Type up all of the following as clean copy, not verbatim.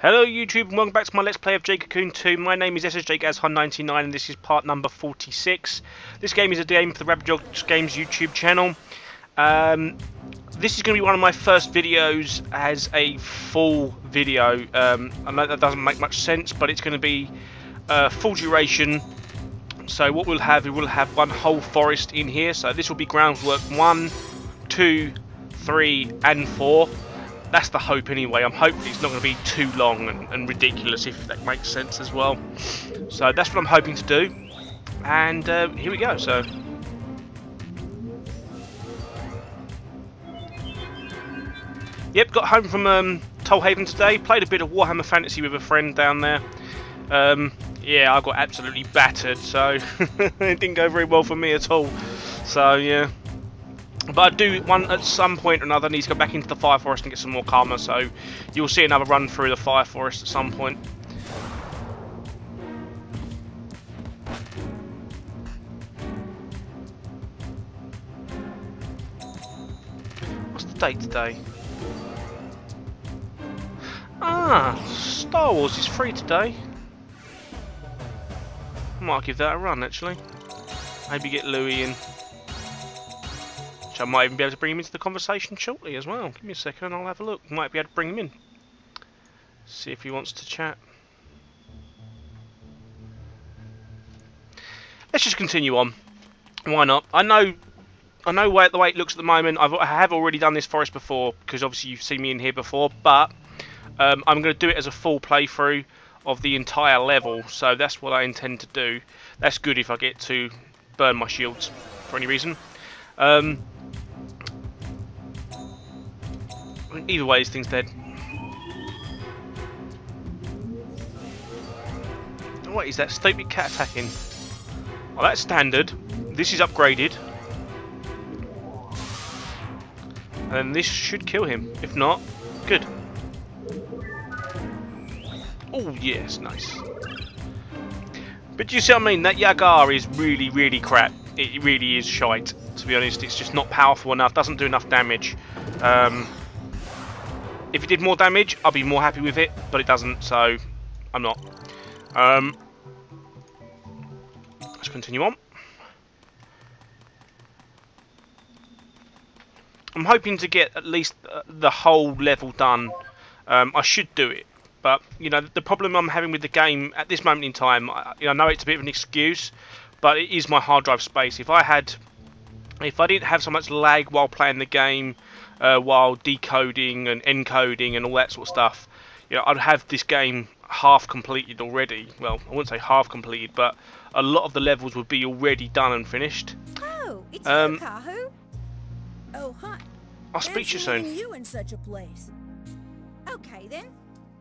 Hello YouTube and welcome back to my Let's Play of Jade Cocoon 2. My name is SSJGazHun99 and this is part number 46. This game is a game for the Rapid Jogs Games YouTube channel. This is going to be one of my first videos as a full video. I know that doesn't make much sense, but it's going to be full duration. So what we'll have one whole forest in here. So this will be Groundworks 1, 2, 3 and 4. That's the hope anyway. I'm hoping it's not going to be too long and ridiculous, if that makes sense as well. So that's what I'm hoping to do. And here we go. So yep, got home from Tollhaven today. Played a bit of Warhammer Fantasy with a friend down there. Yeah, I got absolutely battered, so it didn't go very well for me at all. So yeah. But I do want at some point or another need to go back into the Fire Forest and get some more karma, so you'll see another run through the Fire Forest at some point. What's the date today? Ah, Star Wars is free today. I might give that a run actually. Maybe get Louis in. I might even be able to bring him into the conversation shortly as well. Give me a second and I'll have a look. Might be able to bring him in. See if he wants to chat. Let's just continue on. Why not? I know the way it looks at the moment. I have already done this forest before, because obviously you've seen me in here before, but I'm going to do it as a full playthrough of the entire level, so that's what I intend to do. That's good if I get to burn my shields for any reason. Either way, this thing's dead. What is that stupid cat attacking? Well, that's standard. This is upgraded. And this should kill him. If not, good. Oh, yes, nice. But do you see what I mean? That Yagar is really, really crap. It really is shite, to be honest. It's just not powerful enough. Doesn't do enough damage. If it did more damage, I'd be more happy with it, but it doesn't, so I'm not. Let's continue on. I'm hoping to get at least the whole level done. I should do it, but you know the problem I'm having with the game at this moment in time. I know it's a bit of an excuse, but it is my hard drive space. If I didn't have so much lag while playing the game, while decoding and encoding and all that sort of stuff, you know, I'd have this game half completed already. Well, I wouldn't say half completed, but a lot of the levels would be already done and finished. Oh, it's you, Kahu. Oh, hi. I'll speak to you soon. You in such a place. Okay then,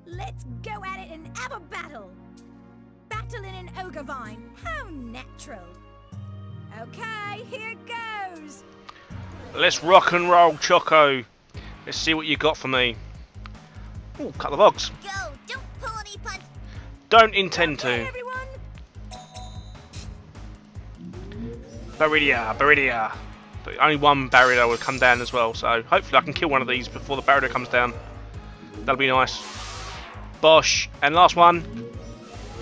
let's go at it and have a battle. Battle in an ogre vine. How natural. Okay, here goes. Let's rock and roll, Choco. Let's see what you got for me. Ooh, couple of hogs. Go, don't pull any punch. Don't intend to. Everyone. Baridia. But only one barrier will come down as well, so hopefully I can kill one of these before the barrier comes down. That'll be nice. Bosh. And last one.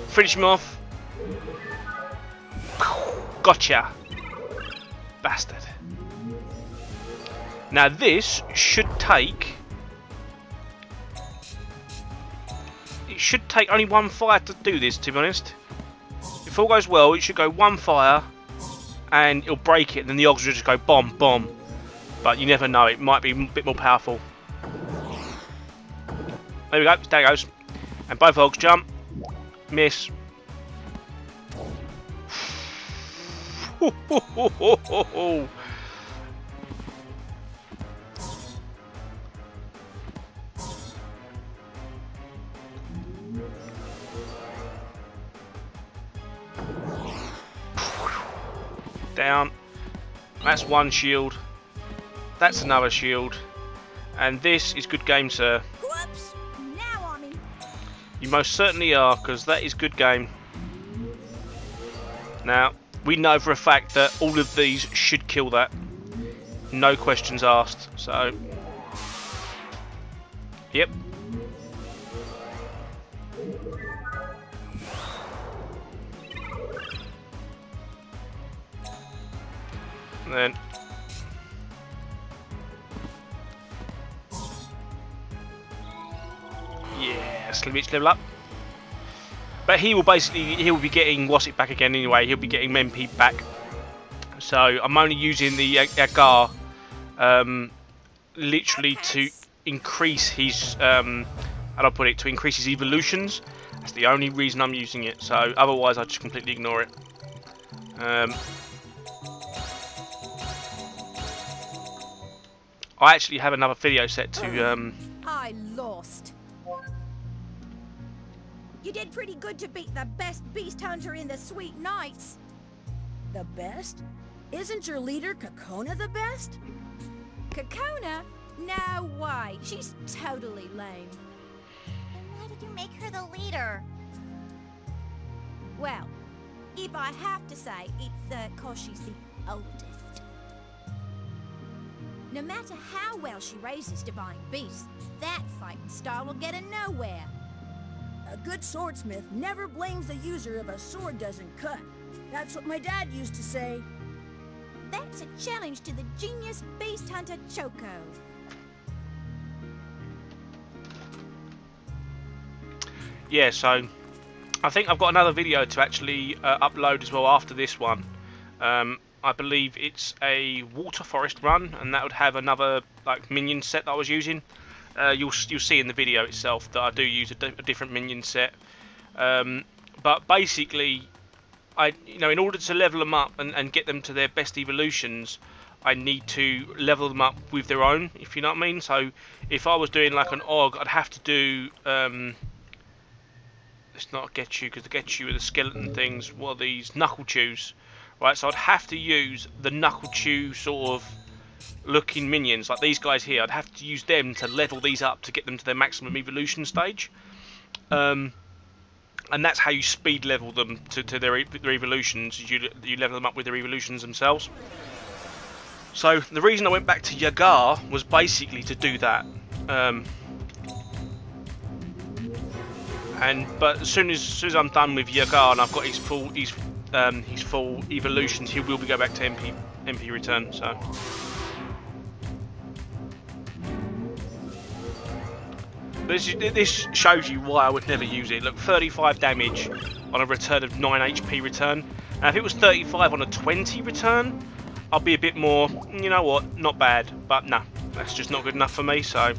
Finish him off. Gotcha. Bastard. Now this should take... It should take only one fire to do this, to be honest. If all goes well, it should go one fire and it'll break it, and then the ogs will just go bomb, bomb. But you never know, it might be a bit more powerful. There we go, there it goes. And both ogs jump. Miss. Down. That's one shield. That's another shield. And this is good game, sir. Whoops. Now I'm in. You most certainly are, because that is good game. Now, we know for a fact that all of these should kill that. No questions asked. So, yep. And then yeah, Slimich level up. But he will be getting Wassip back again anyway. He'll be getting MP back. So I'm only using the Agar literally to increase his how do I put it, to increase his evolutions. That's the only reason I'm using it. So otherwise I just completely ignore it. I actually have another video set to I lost. You did pretty good to beat the best beast hunter in the Sweet Knights. The best? Isn't your leader Kokona the best? Kokona? No way. She's totally lame. Then why did you make her the leader? Well, if I have to say, it's 'cause she's the oldest. No matter how well she raises divine beasts, that fighting style will get her nowhere. A good swordsmith never blames the user if a sword doesn't cut. That's what my dad used to say. That's a challenge to the genius beast hunter Choco. yeah, so I think I've got another video to actually upload as well after this one. I believe it's a water forest run, and that would have another like minion set that I was using. You'll see in the video itself that I do use a different minion set. But basically, in order to level them up and get them to their best evolutions, I need to level them up with their own, if you know what I mean. So if I was doing like an Og, I'd have to do it's not a Getchu, because the Getchu are the skeleton things. What are these? Knuckle Chews. Right, so I'd have to use the Knuckle Chew sort of looking minions, like these guys here. I'd have to use them to level these up to get them to their maximum evolution stage. And that's how you speed level them to their evolutions. You level them up with their evolutions themselves. So the reason I went back to Yagar was basically to do that. But as soon as I'm done with Yagar and I've got his full evolutions, he will go back to MP return. So this shows you why I would never use it. Look, 35 damage on a return of 9 HP return. Now if it was 35 on a 20 return, I'll be a bit more, you know what, not bad. But nah, that's just not good enough for me. So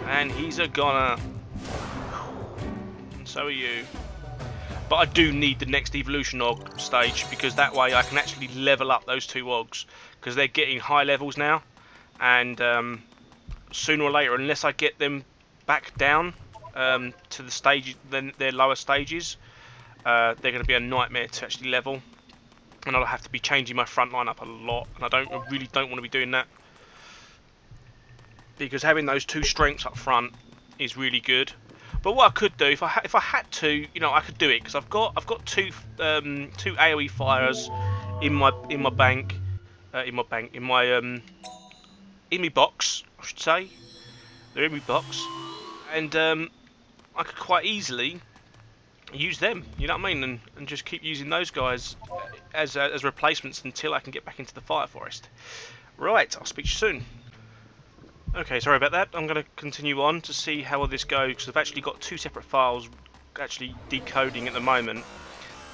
and he's a goner. And so are you. But I do need the next evolution Og stage, because that way I can actually level up those two Ogs, because they're getting high levels now, and sooner or later, unless I get them back down to the stage, then their lower stages, they're going to be a nightmare to actually level, and I'll have to be changing my front line up a lot, and I really don't want to be doing that, because having those two strengths up front is really good. But what I could do, if I had to, I could do it, because I've got two AOE fires in my box, I should say. They're in my box, and I could quite easily use them. You know what I mean, and just keep using those guys as replacements until I can get back into the fire forest. Right, I'll speak to you soon. Okay, sorry about that. I'm going to continue on to see how all this goes, because I've actually got two separate files actually decoding at the moment.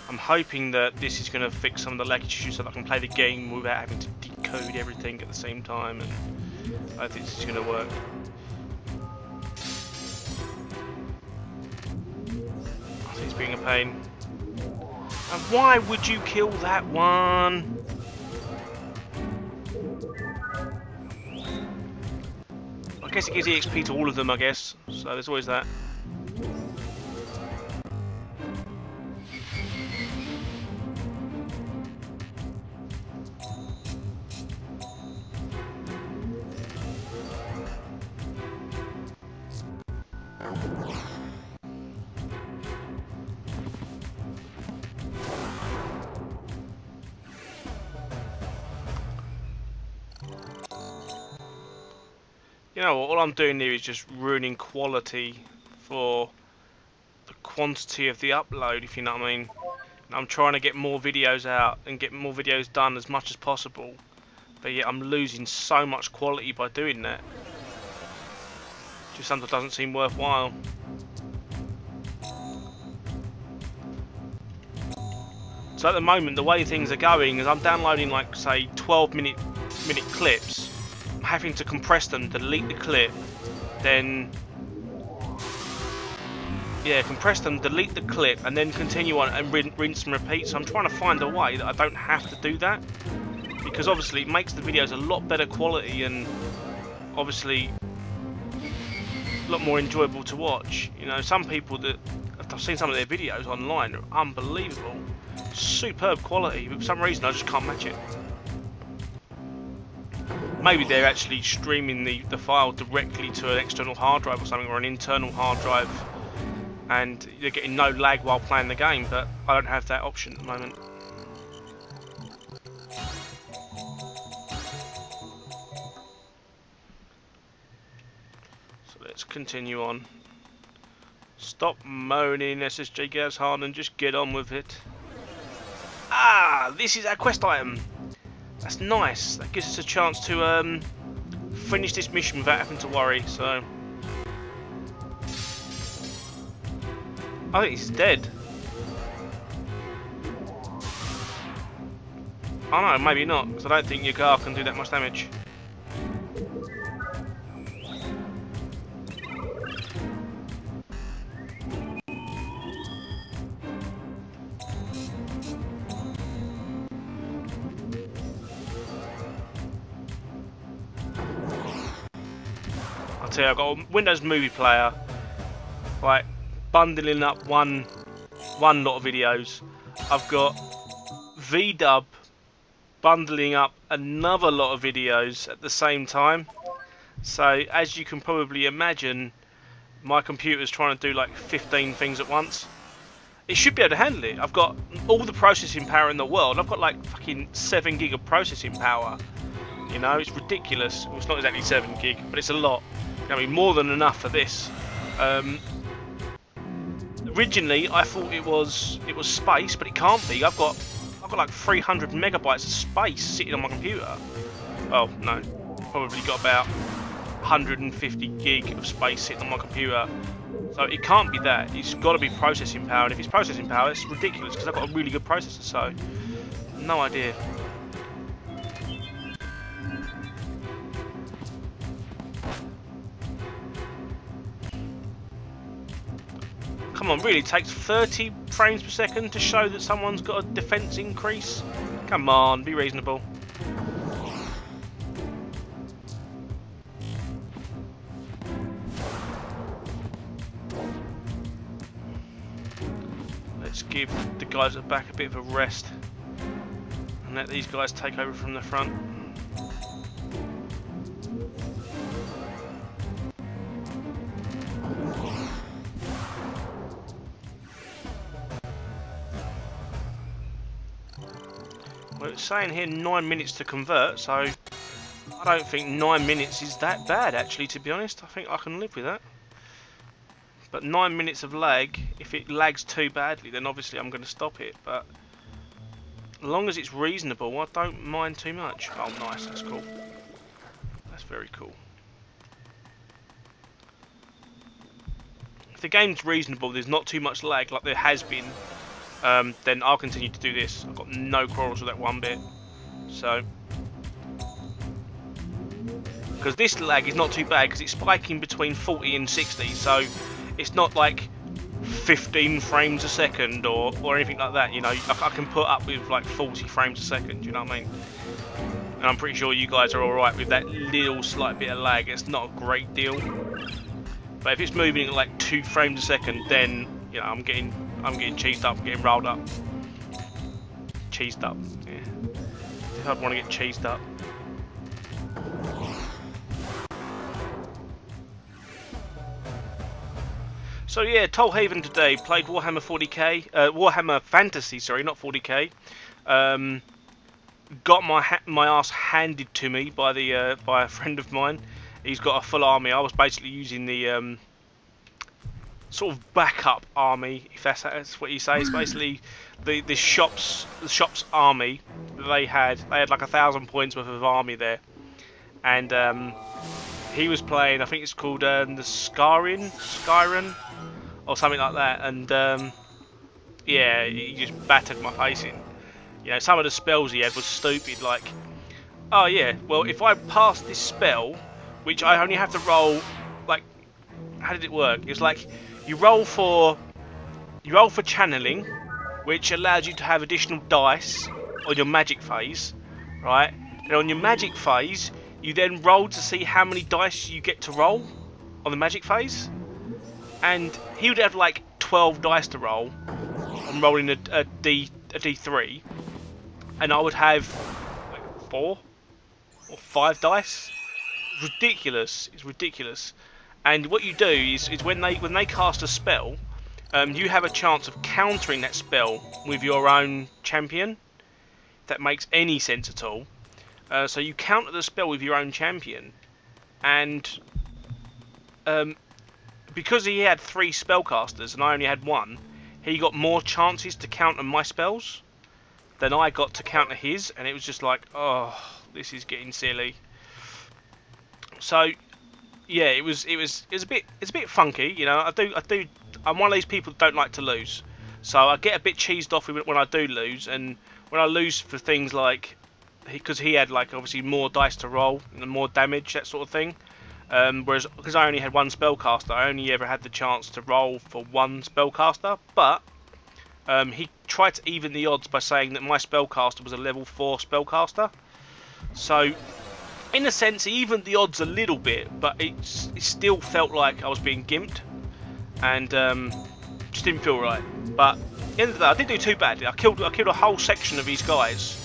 I'm hoping that this is going to fix some of the lag issues so that I can play the game without having to decode everything at the same time, and I think this is going to work. I think it's being a pain. And why would you kill that one? I guess it gives EXP to all of them, I guess, so there's always that. You know what, all I'm doing here is just ruining quality for the quantity of the upload, if you know what I mean. I'm trying to get more videos out and get more videos done as much as possible, but yet I'm losing so much quality by doing that. Just sometimes doesn't seem worthwhile. So at the moment, the way things are going is I'm downloading, like, say, 12-minute clips. I'm having to compress them, delete the clip, then compress them, delete the clip, and then continue on and rinse and repeat. So I'm trying to find a way that I don't have to do that, because obviously it makes the videos a lot better quality and obviously a lot more enjoyable to watch. You know, some people that I've seen some of their videos online are unbelievable, superb quality, but for some reason I just can't match it. Maybe they're actually streaming the file directly to an external hard drive or something, or an internal hard drive, and you're getting no lag while playing the game, but I don't have that option at the moment. So let's continue on. Stop moaning, SSJ Gazhan, and just get on with it. Ah, this is our quest item. That's nice. That gives us a chance to finish this mission without having to worry. So I think he's dead. Oh no, maybe not, because I don't think your car can do that much damage. I'll tell you, I've got a Windows Movie Player, like, bundling up one lot of videos. I've got VDub bundling up another lot of videos at the same time. So as you can probably imagine, my computer's trying to do like 15 things at once. It should be able to handle it. I've got all the processing power in the world. I've got like fucking 7 gig of processing power. You know, it's ridiculous. Well, it's not exactly 7 gig, but it's a lot. I mean, more than enough for this. Originally, I thought it was space, but it can't be. I've got like 300 megabytes of space sitting on my computer. Oh no, probably got about 150 gig of space sitting on my computer. So it can't be that. It's got to be processing power. And if it's processing power, it's ridiculous because I've got a really good processor. So no idea. Come on, really, it takes 30 frames per second to show that someone's got a defense increase? Come on, be reasonable. Let's give the guys at the back a bit of a rest and let these guys take over from the front. Well, it's saying here 9 minutes to convert, so I don't think 9 minutes is that bad, actually, to be honest. I think I can live with that. But 9 minutes of lag, if it lags too badly, then obviously I'm going to stop it. But as long as it's reasonable, I don't mind too much. Oh, nice, that's cool. That's very cool. If the game's reasonable, there's not too much lag like there has been, then I'll continue to do this. I've got no quarrels with that one bit. So, because this lag is not too bad because it's spiking between 40 and 60, so it's not like 15 frames a second or anything like that. You know, I can put up with like 40 frames a second. You know what I mean? And I'm pretty sure you guys are all right with that little slight bit of lag. It's not a great deal, but if it's moving at like 2 frames a second, then you know I'm getting cheesed up, getting rolled up. Cheesed up, yeah. If I'd want to get cheesed up. So yeah, Tollhaven today, played Warhammer 40k, Warhammer Fantasy, sorry, not 40k. Got my ass handed to me by a friend of mine. He's got a full army. I was basically using the sort of backup army, if that's what you say. It's basically the shop's army. They had like 1,000 points worth of army there, and he was playing. I think it's called the Skyrim, or something like that. And yeah, he just battered my face in. You know, some of the spells he had was stupid. Like, oh yeah, well if I pass this spell, which I only have to roll, like, how did it work? It's like you roll for channeling, which allows you to have additional dice on your magic phase, right? And on your magic phase, you then roll to see how many dice you get to roll on the magic phase. And he would have like 12 dice to roll. I'm rolling a D3, and I would have like 4 or 5 dice. It's ridiculous. It's ridiculous. And what you do is when they cast a spell, you have a chance of countering that spell with your own champion. If that makes any sense at all. So you counter the spell with your own champion, and because he had 3 spellcasters and I only had 1, he got more chances to counter my spells than I got to counter his, and it was just like, oh, this is getting silly. So yeah, it was a bit funky, you know. I'm one of these people that don't like to lose, so I get a bit cheesed off when I do lose, and when I lose for things like, because he had like obviously more dice to roll and more damage, that sort of thing. Whereas because I only had 1 spellcaster, I only ever had the chance to roll for 1 spellcaster. But he tried to even the odds by saying that my spellcaster was a level 4 spellcaster. So in a sense, he evened the odds a little bit, but it still felt like I was being gimped, and just didn't feel right. But at the end of the day, I didn't do too badly. I killed a whole section of these guys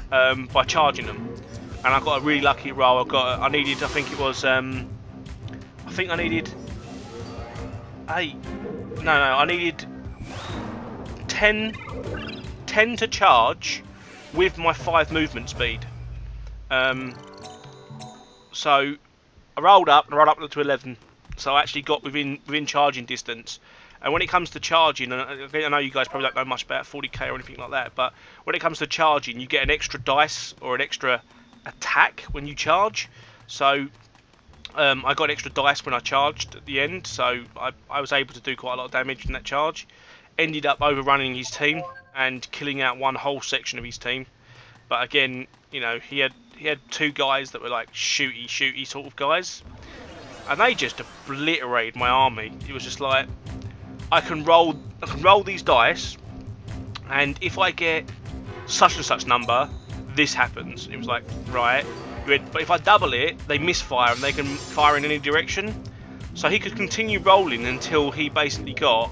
by charging them, and I got a really lucky roll. I needed, I think it was, I needed 8. No, I needed 10 to charge with my 5 movement speed. So I rolled up to 11, so I actually got within charging distance. And when it comes to charging, and I know you guys probably don't know much about 40k or anything like that, but when it comes to charging, you get an extra dice or an extra attack when you charge. So I got extra dice when I charged at the end, so I was able to do quite a lot of damage in that charge. Ended up overrunning his team and killing out one whole section of his team. But again, you know, he had 2 guys that were like shooty sort of guys, and they just obliterated my army. It was just like, I can roll these dice, and if I get such and such number, this happens. It was like, right, but if I double it, they misfire and they can fire in any direction. So he could continue rolling until he basically got,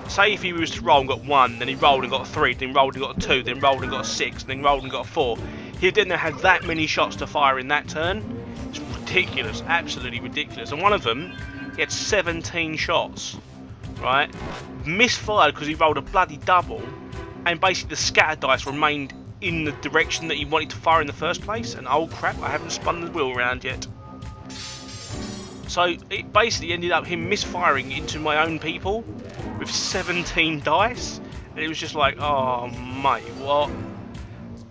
say if he was to roll and got 1, then he rolled and got a 3, then rolled and got a 2, then rolled and got a 6, then rolled and got a 4. He didn't have that many shots to fire in that turn. It's ridiculous, absolutely ridiculous. And one of them, he had 17 shots, right? Misfired because he rolled a bloody double, and basically the scatter dice remained in the direction that he wanted to fire in the first place. And oh crap, I haven't spun the wheel around yet. So it basically ended up him misfiring into my own people with 17 dice, and it was just like, oh mate, what?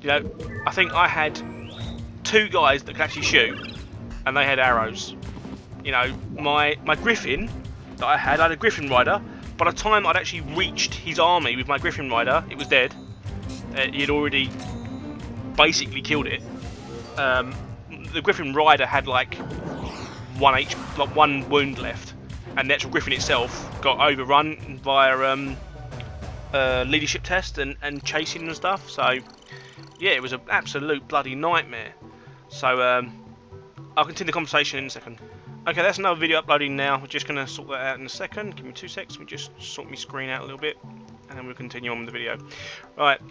You know, I think I had 2 guys that could actually shoot, and they had arrows. You know, my Griffin that I had a Griffin Rider. By the time I'd actually reached his army with my Griffin Rider, it was dead. He'd already basically killed it. The Griffin Rider had like 1 wound left, and the actual Griffin itself got overrun via leadership test and chasing and stuff. So yeah, it was an absolute bloody nightmare. So I'll continue the conversation in a second. Okay, that's another video uploading now. We're just going to sort that out in a second. Give me 2 seconds. We just sort my screen out a little bit, and then we'll continue on with the video. Right.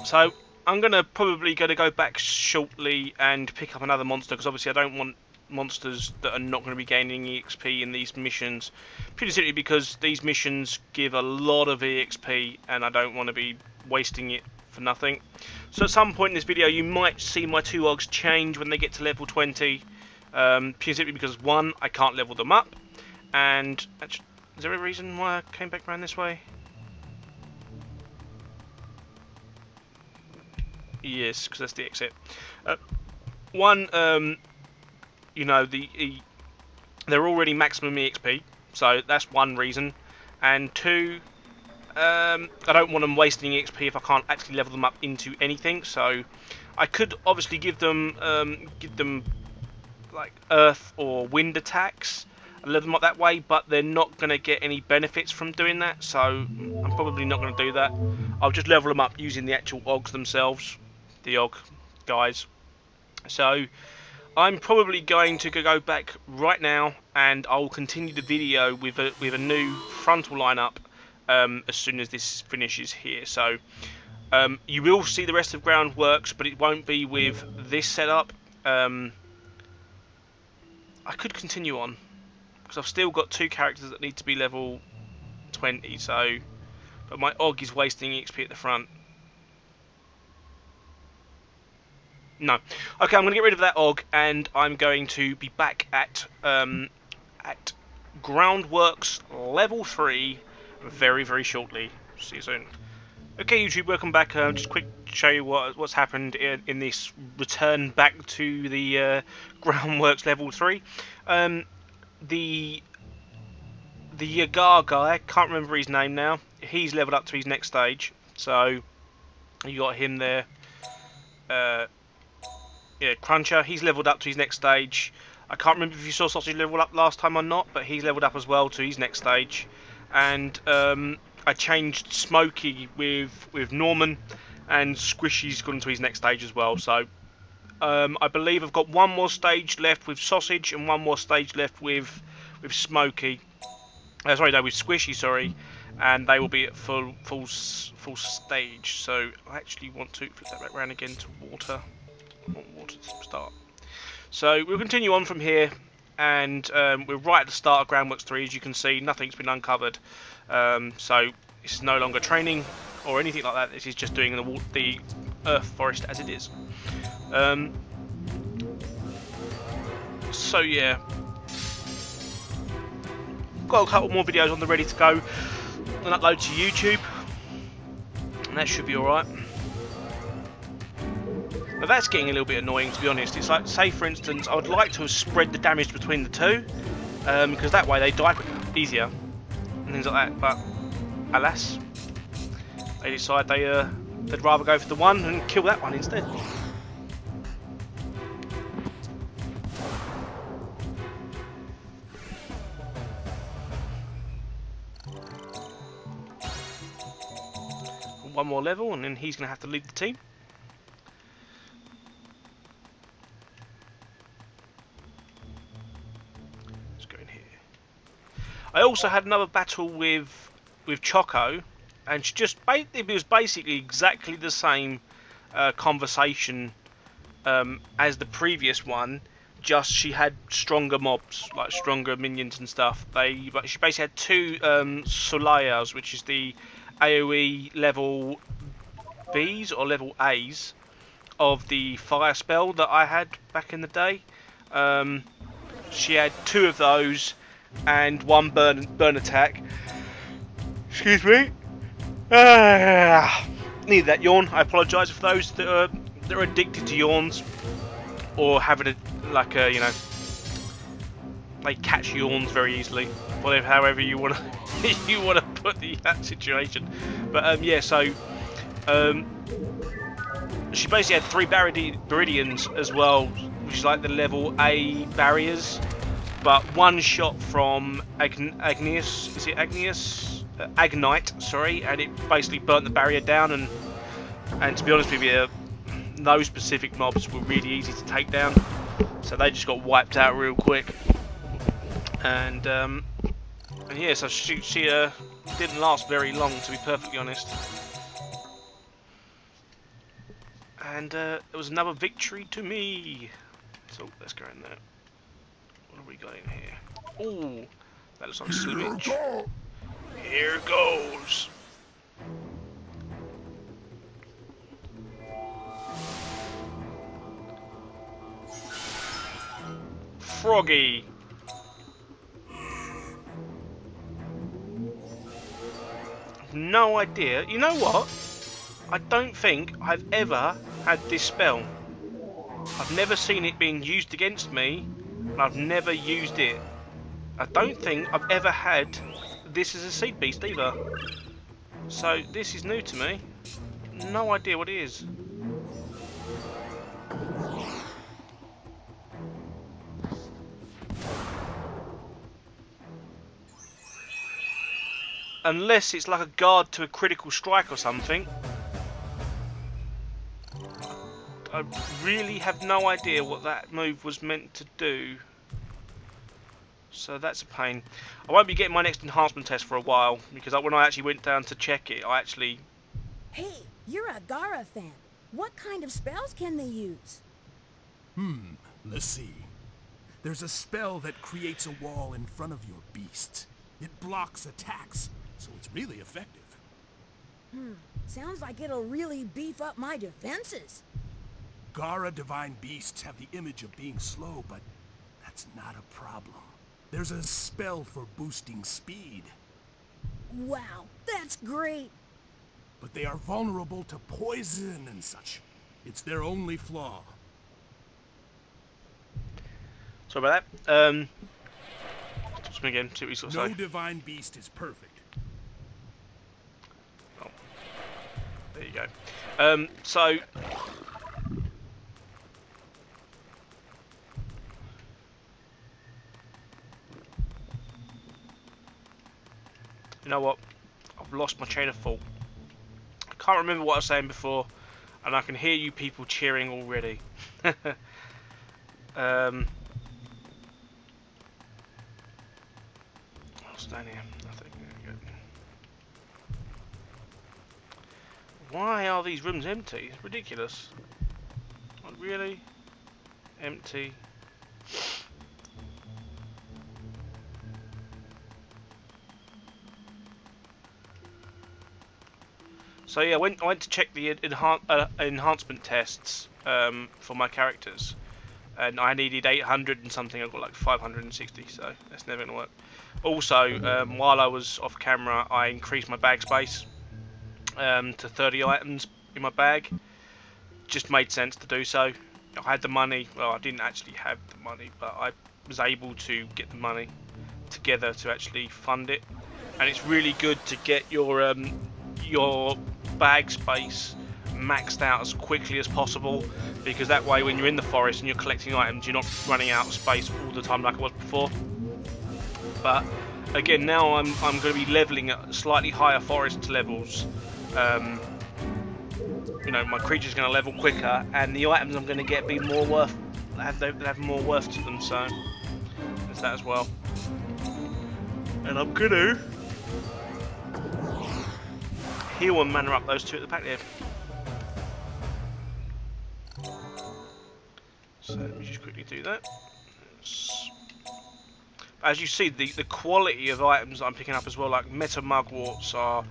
So I'm probably going to go back shortly and pick up another monster, because obviously I don't want monsters that are not going to be gaining EXP in these missions, purely simply because these missions give a lot of EXP and I don't want to be wasting it for nothing. So at some point in this video you might see my 2 Ogs change when they get to level 20, purely simply because 1, I can't level them up, And actually, is there a reason why I came back around this way? Yes, because that's the exit. One, you know, they're already maximum EXP, so that's one reason. And two, I don't want them wasting EXP if I can't actually level them up into anything. So I could obviously give them like earth or wind attacks and level them up that way, but they're not going to get any benefits from doing that. So I'm probably not going to do that. I'll just level them up using the actual Ogs themselves, the Og guys. So I'm probably going to go back right now, and I'll continue the video with a new frontal lineup as soon as this finishes here. So you will see the rest of Groundworks, but it won't be with this setup. I could continue on because I've still got 2 characters that need to be level 20. So, but my Og is wasting EXP at the front. No. Okay, I'm going to get rid of that Og, and I'm going to be back at Groundworks level 3 very, very shortly. See you soon. Okay, YouTube, welcome back. Just quick show you what's happened in this return back to the Groundworks level 3. The Yagar guy, can't remember his name now. He's leveled up to his next stage, so you got him there. Yeah, Cruncher, he's leveled up to his next stage. I can't remember if you saw Sausage level up last time or not, but he's leveled up as well to his next stage. And I changed Smokey with Norman, and Squishy's gone to his next stage as well. So I believe I've got 1 more stage left with Sausage and 1 more stage left with Smokey. Sorry, no, with Squishy. Sorry, and they will be at full stage. So I actually want to flip that back around again to water. I want water to start. So we'll continue on from here, and we're right at the start of Groundworks 3. As you can see, nothing's been uncovered. So this is no longer training or anything like that. This is just doing the Earth Forest as it is. So yeah, got a couple more videos on the ready to go and upload to YouTube, and that should be alright. But that's getting a little bit annoying, to be honest. It's like, say for instance, I would like to have spread the damage between the 2, because that way they die quicker, easier, and things like that. But alas, they decide they'd rather go for the 1 and kill that one instead. One more level, and then he's going to have to lead the team. I also had another battle with Choco, and it was basically exactly the same conversation as the previous one. Just she had stronger mobs, like stronger minions and stuff. She basically had 2 Solayas, which is the AOE level Bs or level As of the fire spell that I had back in the day. She had 2 of those and 1 burn attack. Excuse me. Needed that yawn. I apologise for those that are addicted to yawns or having you know, they catch yawns very easily. Whatever, however you want to put the situation. But yeah, so she basically had 3 Viridians as well, which is like the level A barriers. But 1 shot from Agnius, is it Agnius? Agnite, sorry, and it basically burnt the barrier down. And to be honest with you, those specific mobs were really easy to take down, so they just got wiped out real quick. And yeah, so she didn't last very long, to be perfectly honest. And there was another victory to me. So let's go in there. What have we got in here? Oh, that looks like slimmage. Here goes. Froggy. no idea. You know what? I don't think I've ever had this spell. I've never seen it being used against me, and I've never used it. I don't think I've ever had this as a seed beast either. So this is new to me. No idea what it is. Unless it's like a guard to a critical strike or something. I really have no idea what that move was meant to do. So that's a pain. I won't be getting my next enhancement test for a while, because when I actually went down to check it, I actually... Hey, you're a Gara fan. What kind of spells can they use? Let's see. There's a spell that creates a wall in front of your beast. It blocks attacks, so it's really effective. Sounds like it'll really beef up my defenses. Gara divine beasts have the image of being slow, but that's not a problem. There's a spell for boosting speed. Wow, that's great. But they are vulnerable to poison and such. It's their only flaw. Sorry about that. Stop me again, see what you sort of No say. divine beast is perfect. Oh. There you go. So... You know what? I've lost my chain of thought. I can't remember what I was saying before, and I can hear you people cheering already. What's down here? Nothing. There we go. Why are these rooms empty? It's ridiculous. Like, really? Empty. So yeah, I went to check the enhancement tests for my characters, and I needed 800 and something. I got like 560, so that's never gonna work. Also, while I was off camera, I increased my bag space to 30 items in my bag. Just made sense to do so. I had the money. Well, I didn't actually have the money, but I was able to get the money together to actually fund it. And it's really good to get your bag space maxed out as quickly as possible, because that way when you're in the forest and you're collecting items, you're not running out of space all the time like I was before. But again, now I'm going to be leveling at slightly higher forest levels. You know, my creature's going to level quicker, and the items I'm going to get be more worth, have more worth to them. So there's that as well. And I'm going to heal and mana up those two at the back there. So let me just quickly do that. As you see, the quality of items that I'm picking up as well, like Meta Mugworts are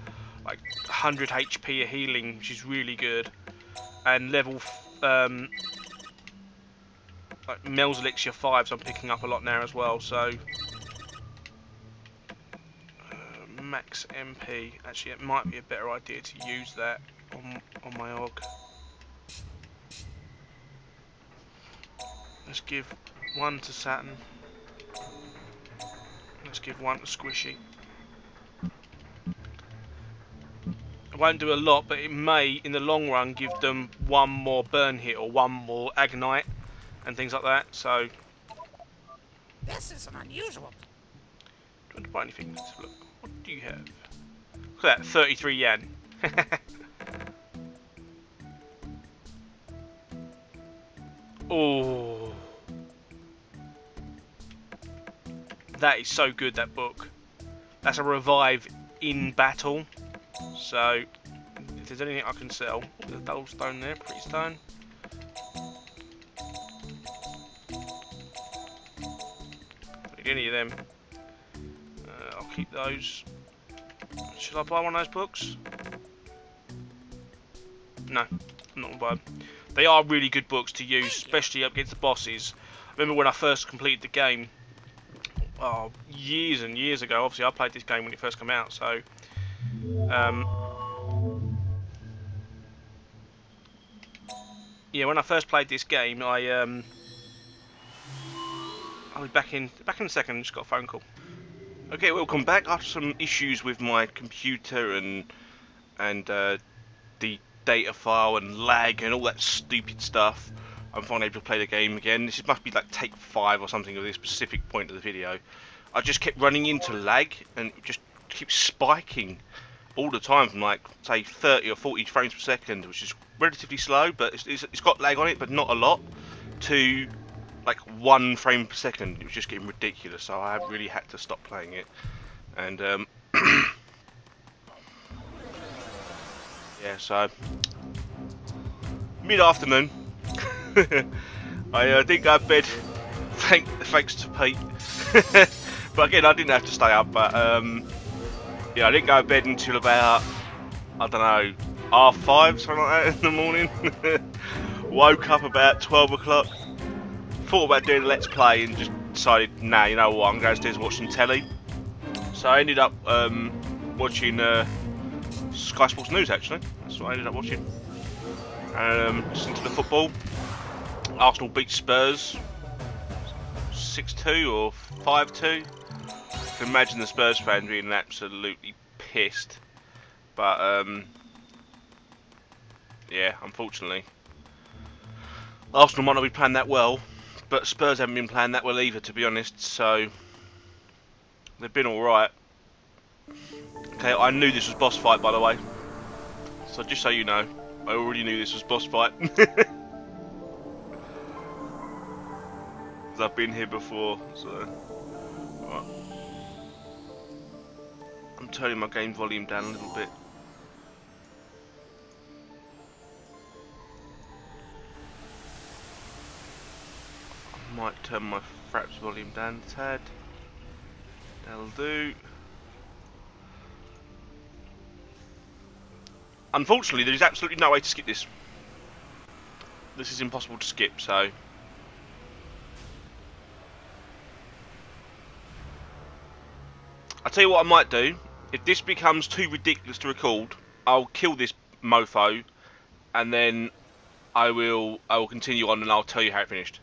like 100 HP of healing, which is really good. And level like Mel's Elixir 5s I'm picking up a lot now as well, so max MP. Actually, it might be a better idea to use that on my Og. Let's give one to Saturn. Let's give one to Squishy. It won't do a lot, but it may, in the long run, give them one more burn hit or one more Agonite and things like that. So This is an unusual. Do you want to buy anything? Let's have a look. What do you have? Look at that, 33 yen. Oh, that is so good, that book. That's a revive in battle. So if there's anything I can sell, there's a dull stone there, pretty stone. Don't need any of them. I'll keep those. Should I buy one of those books? No, I'm not gonna buy them. They are really good books to use, especially up against the bosses. I remember when I first completed the game, years and years ago. Obviously, I played this game when it first came out, so Yeah, when I first played this game, I'll be back in a second. Just got a phone call. Okay, welcome back. After some issues with my computer and the data file and lag and all that stupid stuff, I'm finally able to play the game again. This must be like take 5 or something of this specific point of the video. I just kept running into lag and it just keeps spiking all the time from like say 30 or 40 frames per second, which is relatively slow, but it's got lag on it, but not a lot, to like 1 frame per second. It was just getting ridiculous, so I really had to stop playing it. And yeah, so mid-afternoon, I didn't go to bed, thanks to Pete. But again, I didn't have to stay up. But yeah, I didn't go to bed until about, I don't know, 5:30, something like that in the morning. Woke up about 12 o'clock. Thought about doing a let's play and just decided, nah, you know what, I'm going downstairs and watch some telly. So I ended up watching Sky Sports News, actually. That's what I ended up watching. Listening to the football. Arsenal beat Spurs 6-2 or 5-2. You can imagine the Spurs fans being absolutely pissed. But yeah, unfortunately, Arsenal might not be playing that well, but Spurs haven't been playing that well either, to be honest. So they've been alright. Okay, I knew this was boss fight, by the way. So just so you know, I already knew this was boss fight. Because I've been here before, so... Right. I'm turning my game volume down a little bit. I might turn my fraps volume down a tad. That'll do. Unfortunately, there is absolutely no way to skip this. This is impossible to skip, so... I'll tell you what I might do. If this becomes too ridiculous to record, I'll kill this mofo, and then I will continue on and I'll tell you how it finished.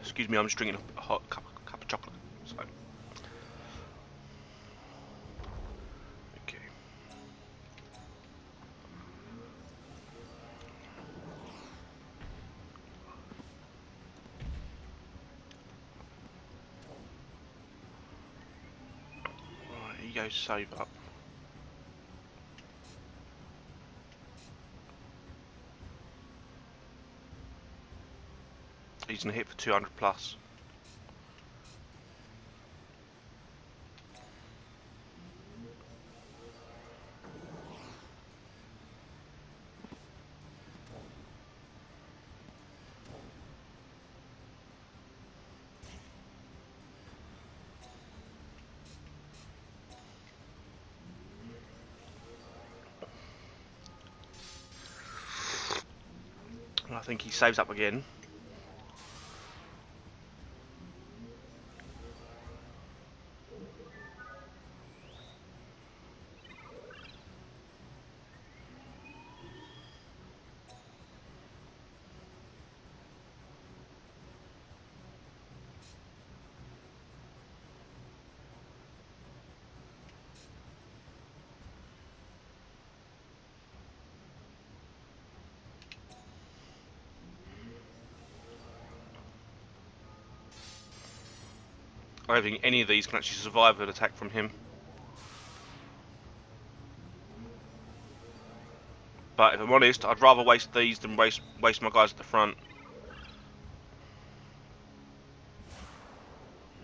Excuse me, I'm just drinking a hot cup of chocolate. So. Okay. Right, here you go, save up. He's gonna hit for 200 plus. I think he saves up again. I don't think any of these can actually survive an attack from him. But if I'm honest, I'd rather waste these than waste my guys at the front.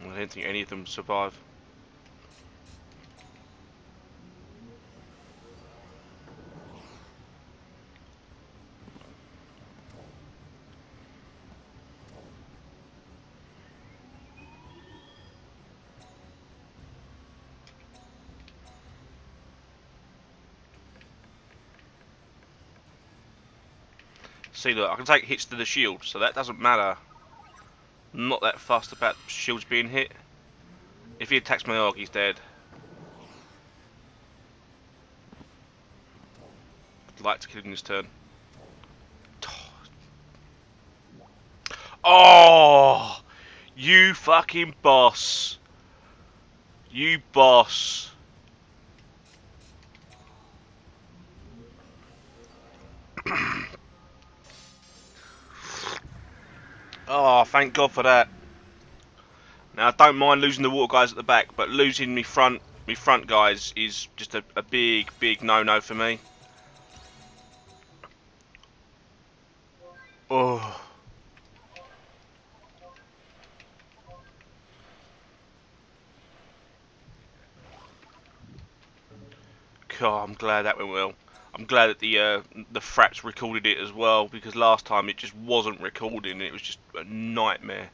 I don't think any of them survive. See, look, I can take hits to the shield, so that doesn't matter. I'm not that fussed about shields being hit. If he attacks my Arg, he's dead. I'd like to kill him this turn. Oh! You fucking boss. You boss. Oh, thank God for that. Now, I don't mind losing the water guys at the back, but losing me front guys is just a big, big no-no for me. Oh. God, I'm glad that went well. I'm glad that the fraps recorded it as well, because last time it just wasn't recording. It was just a nightmare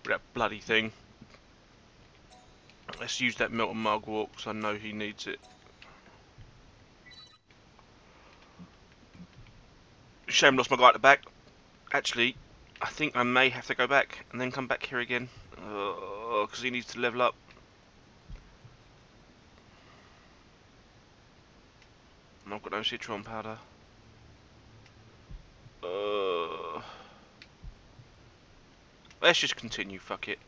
with that bloody thing. Let's use that Melton Mug walk, because I know he needs it. Shame lost my guy at the back. Actually, I think I may have to go back and then come back here again, because he needs to level up. And I've got no citron powder. Let's just continue, fuck it.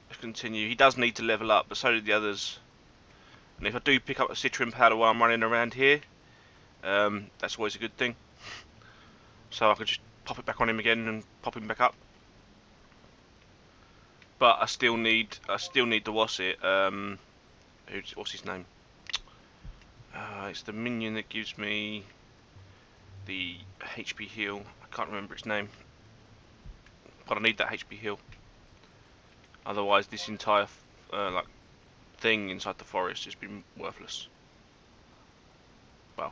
Let's continue. He does need to level up, but so do the others. And if I do pick up a citron powder while I'm running around here, that's always a good thing. So I could just pop it back on him again and pop him back up. But I still need to what's it? What's his name? It's the minion that gives me the HP heal. I can't remember its name, but I need that HP heal. Otherwise, this entire like thing inside the forest has been worthless. Well,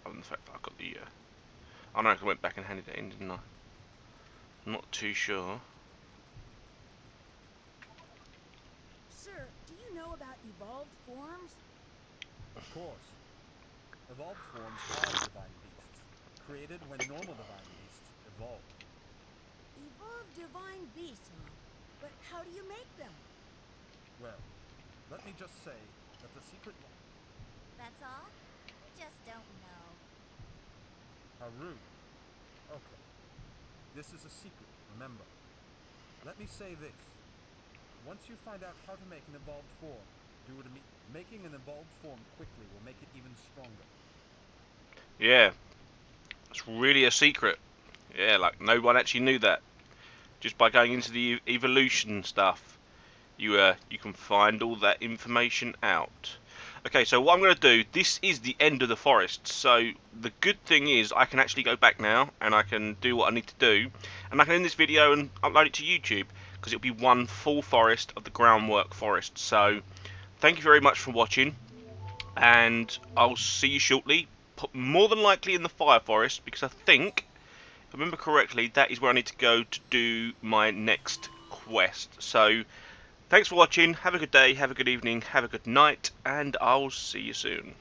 other than the fact that I got the. I know I went back and handed it in, didn't I? I'm not too sure. Sir, do you know about evolved forms? Of course. Evolved forms are divine beasts, created when normal divine beasts evolved. Evolved divine beasts, huh? But how do you make them? Well, let me just say that the secret... That's all? We just don't know. Haru. Okay. This is a secret, remember. Let me say this. Once you find out how to make an evolved form, do it immediately. Making an evolved form quickly will make it even stronger. Yeah. It's really a secret. Yeah, like no one actually knew that. Just by going into the evolution stuff, you can find all that information out. Okay, so what I'm going to do, this is the end of the forest, so the good thing is I can actually go back now, and I can do what I need to do, and I can end this video and upload it to YouTube, because it'll be one full forest of the Groundwork forest. So, thank you very much for watching, and I'll see you shortly, more than likely in the Fire Forest, because I think, if I remember correctly, that is where I need to go to do my next quest. So, thanks for watching, have a good day, have a good evening, have a good night, and I'll see you soon.